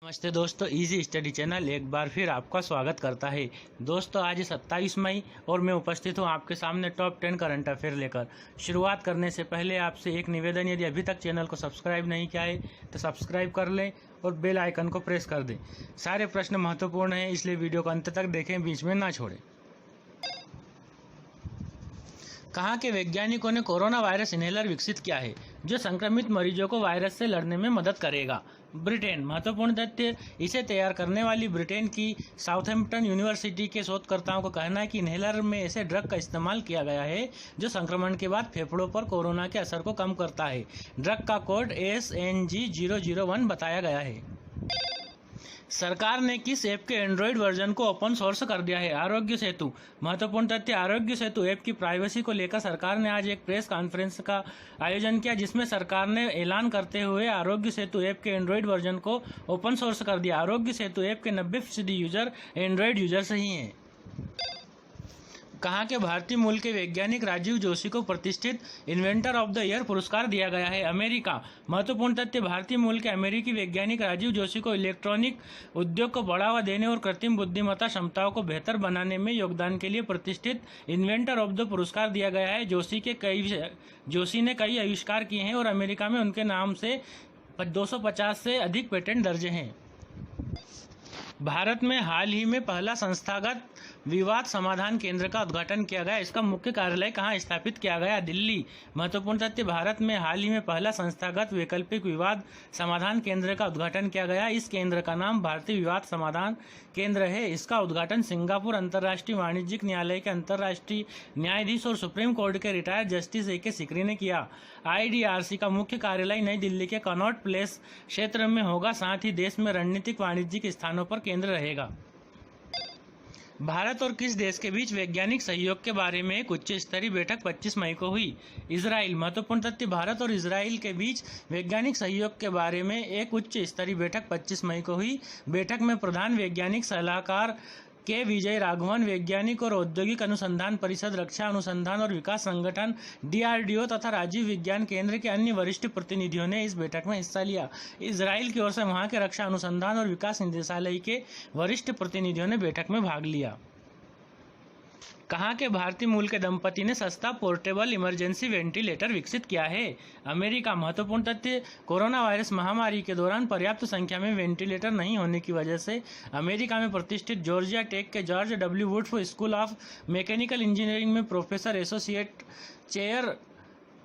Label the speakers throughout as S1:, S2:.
S1: नमस्ते दोस्तों, easy study channel एक बार फिर आपका स्वागत करता है। दोस्तों आज 27 मई और मैं उपस्थित हूं आपके सामने टॉप 10 करंट अफेयर लेकर। शुरुआत करने से पहले आपसे एक निवेदन, यदि अभी तक चैनल को सब्सक्राइब नहीं किया है तो सब्सक्राइब कर लें और बेल आइकन को प्रेस कर दें। सारे प्रश्न महत्वपूर्ण हैं, इसलिए वीडियो को अंत तक देखें, बीच में ना छोड़ें। कहाँ के वैज्ञानिकों ने कोरोना वायरस इनहेलर विकसित किया है जो संक्रमित मरीजों को वायरस से लड़ने में मदद करेगा? ब्रिटेन। महत्वपूर्ण तथ्य, इसे तैयार करने वाली ब्रिटेन की साउथहैम्पटन यूनिवर्सिटी के शोधकर्ताओं का कहना है कि इनहेलर में ऐसे ड्रग का इस्तेमाल किया गया है जो संक्रमण के बाद फेफड़ों पर कोरोना के असर को कम करता है। ड्रग का कोड SNG001 बताया गया है। सरकार ने किस ऐप के एंड्रॉइड वर्जन को ओपन सोर्स कर दिया है? आरोग्य सेतु। महत्वपूर्ण तथ्य, आरोग्य सेतु ऐप की प्राइवेसी को लेकर सरकार ने आज एक प्रेस कॉन्फ्रेंस का आयोजन किया, जिसमें सरकार ने ऐलान करते हुए आरोग्य सेतु ऐप के एंड्रॉइड वर्जन को ओपन सोर्स कर दिया। आरोग्य सेतु ऐप के 90% यूजर एंड्रॉइड यूजर्स ही हैं। कहाँ के भारतीय मूल के वैज्ञानिक राजीव जोशी को प्रतिष्ठित इन्वेंटर ऑफ द ईयर पुरस्कार दिया गया है? अमेरिका। महत्वपूर्ण तथ्य, भारतीय मूल के अमेरिकी वैज्ञानिक राजीव जोशी को इलेक्ट्रॉनिक उद्योग को बढ़ावा देने और कृत्रिम बुद्धिमत्ता क्षमताओं को बेहतर बनाने में योगदान के लिए प्रतिष्ठित इन्वेंटर ऑफ द पुरस्कार दिया गया है। जोशी ने कई आविष्कार किए हैं और अमेरिका में उनके नाम से 250 से अधिक पेटेंट दर्ज हैं। भारत में हाल ही में पहला संस्थागत विवाद समाधान केंद्र का उद्घाटन किया गया। इसका मुख्य कार्यालय कहाँ स्थापित किया गया? दिल्ली। महत्वपूर्ण तथ्य, भारत में हाल ही में पहला संस्थागत वैकल्पिक विवाद समाधान केंद्र का उद्घाटन किया गया। इस केंद्र का नाम भारतीय विवाद समाधान केंद्र है। इसका उद्घाटन सिंगापुर अंतर्राष्ट्रीय वाणिज्यिक न्यायालय के अंतर्राष्ट्रीय न्यायाधीश और सुप्रीम कोर्ट के रिटायर्ड जस्टिस AK सिकरी ने किया। IDRC का मुख्य कार्यालय नई दिल्ली के कनॉट प्लेस क्षेत्र में होगा, साथ ही देश में रणनीतिक वाणिज्यिक स्थानों पर केंद्र रहेगा। भारत और किस देश के बीच वैज्ञानिक सहयोग के बारे में एक उच्च स्तरीय बैठक 25 मई को हुई? इजराइल। महत्वपूर्ण तथ्य, भारत और इजराइल के बीच वैज्ञानिक सहयोग के बारे में एक उच्च स्तरीय बैठक 25 मई को हुई। बैठक में प्रधान वैज्ञानिक सलाहकार के विजय राघवन, वैज्ञानिक और औद्योगिक अनुसंधान परिषद, रक्षा अनुसंधान और विकास संगठन DRDO तथा राजीव विज्ञान केंद्र के अन्य वरिष्ठ प्रतिनिधियों ने इस बैठक में हिस्सा लिया। इजराइल की ओर से वहां के रक्षा अनुसंधान और विकास निदेशालय के वरिष्ठ प्रतिनिधियों ने बैठक में भाग लिया। कहाँ के भारतीय मूल के दंपति ने सस्ता पोर्टेबल इमरजेंसी वेंटिलेटर विकसित किया है? अमेरिका। महत्वपूर्ण तथ्य, कोरोना वायरस महामारी के दौरान पर्याप्त संख्या में वेंटिलेटर नहीं होने की वजह से अमेरिका में प्रतिष्ठित जॉर्जिया टेक के George W Woods School of Mechanical Engineering में professor associate chair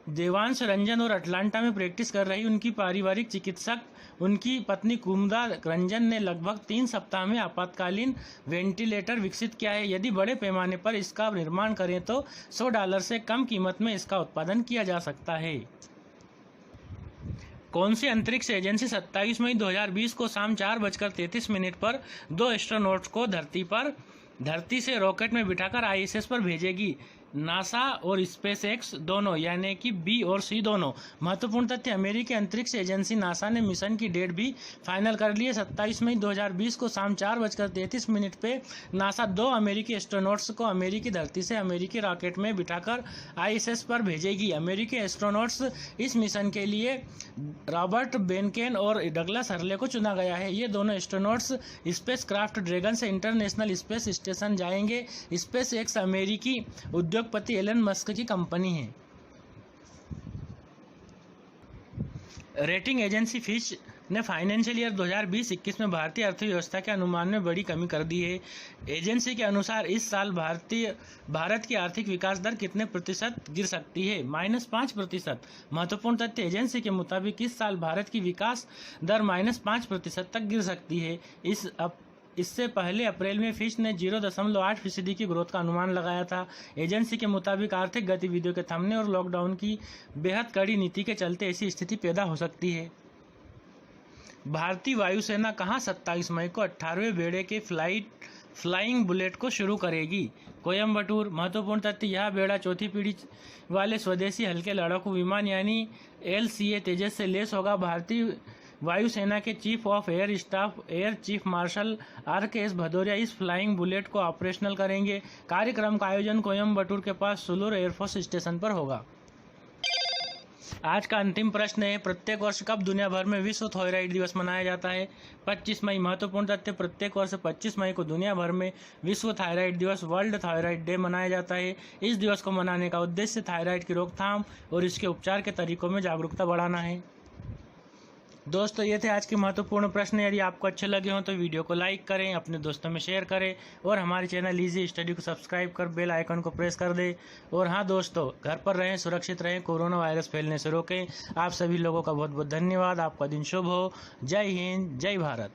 S1: Devansh Ranjan और अटलांटा में प्रैक्टिस कर रही उनकी पारिवारिक चिकित्सक उनकी पत्नी कुमुदा रंजन ने लगभग 3 सप्ताह में आपातकालीन वेंटिलेटर विकसित किया है। यदि बड़े पैमाने पर इसका निर्माण करें तो $100 से कम कीमत में इसका उत्पादन किया जा सकता है। कौन सी अंतरिक्ष एजेंसी 27 मई 2020 को शाम 4:33 पर 2 एस्ट्रोनॉट्स को धरती से रॉकेट में बिठाकर ISS पर भेजेगी? नासा और स्पेसएक्स दोनों, यानी कि B और C दोनों। महत्वपूर्ण तथ्य, अमेरिकी अंतरिक्ष एजेंसी नासा ने मिशन की डेट भी फाइनल कर ली है। 27 मई 2020 को शाम 4:33 पे नासा 2 अमेरिकी एस्ट्रोनॉट्स को अमेरिकी धरती से अमेरिकी रॉकेट में बिठाकर ISS पर भेजेगी। अमेरिकी एस्ट्रोनॉट्स इस मिशन के लिए रॉबर्ट बेनकेन और डगलस हर्ले को चुना गया है। ये दोनों एस्ट्रोनॉट्स स्पेस क्राफ्ट ड्रैगन से इंटरनेशनल स्पेस स्टेशन जाएंगे। स्पेसएक्स अमेरिकी उद्योगपति एलन मस्क की कंपनी है। रेटिंग एजेंसी फिच ने फाइनेंशियल ईयर 2020-21 में भारतीय अर्थव्यवस्था के अनुमान में बड़ी कमी कर दी है। एजेंसी के अनुसार इस साल भारत की आर्थिक विकास दर कितने प्रतिशत गिर सकती है? -5%। महत्वपूर्ण तथ्य, एजेंसी के मुताबिक इस साल भारत की विकास दर -5% तक गिर सकती है। इससे पहले अप्रैल में फिच ने 0.8% की ग्रोथ का अनुमान लगाया था। एजेंसी के मुताबिक आर्थिक गतिविधियों के थमने और लॉकडाउन की बेहद कड़ी नीति के चलते ऐसी स्थिति पैदा हो सकती है। भारतीय वायुसेना कहाँ 27 मई को 18वें बेड़े के फ्लाइंग बुलेट को शुरू करेगी? कोयम्बटूर। महत्वपूर्ण तथ्य, यह बेड़ा चौथी पीढ़ी वाले स्वदेशी हल्के लड़ाकू विमान यानी LCA तेजस से लेस होगा। भारतीय वायुसेना के chief of air staff air chief marshal RKS Bhadauria इस फ्लाइंग बुलेट को ऑपरेशनल करेंगे। कार्यक्रम का आयोजन कोयम्बटूर के पास सुलूर एयरफोर्स स्टेशन पर होगा। आज का अंतिम प्रश्न है, प्रत्येक वर्ष कब दुनिया भर में विश्व थायराइड दिवस मनाया जाता है? 25 मई। महत्वपूर्ण तथ्य, प्रत्येक वर्ष 25 मई को दुनिया भर में विश्व थायराइड दिवस, वर्ल्ड थायराइड डे मनाया जाता है। इस दिवस को मनाने का उद्देश्य थायराइड की रोकथाम और इसके उपचार के तरीकों में जागरूकता बढ़ाना है। दोस्तों, ये थे आज के महत्वपूर्ण प्रश्न। यदि आपको अच्छे लगे हों तो वीडियो को लाइक करें, अपने दोस्तों में शेयर करें और हमारे चैनल इजी स्टडी को सब्सक्राइब कर बेल आइकन को प्रेस कर दें। और हाँ दोस्तों, घर पर रहें, सुरक्षित रहें, कोरोना वायरस फैलने से रोकें। आप सभी लोगों का बहुत बहुत धन्यवाद। आपका दिन शुभ हो। जय हिंद, जय भारत।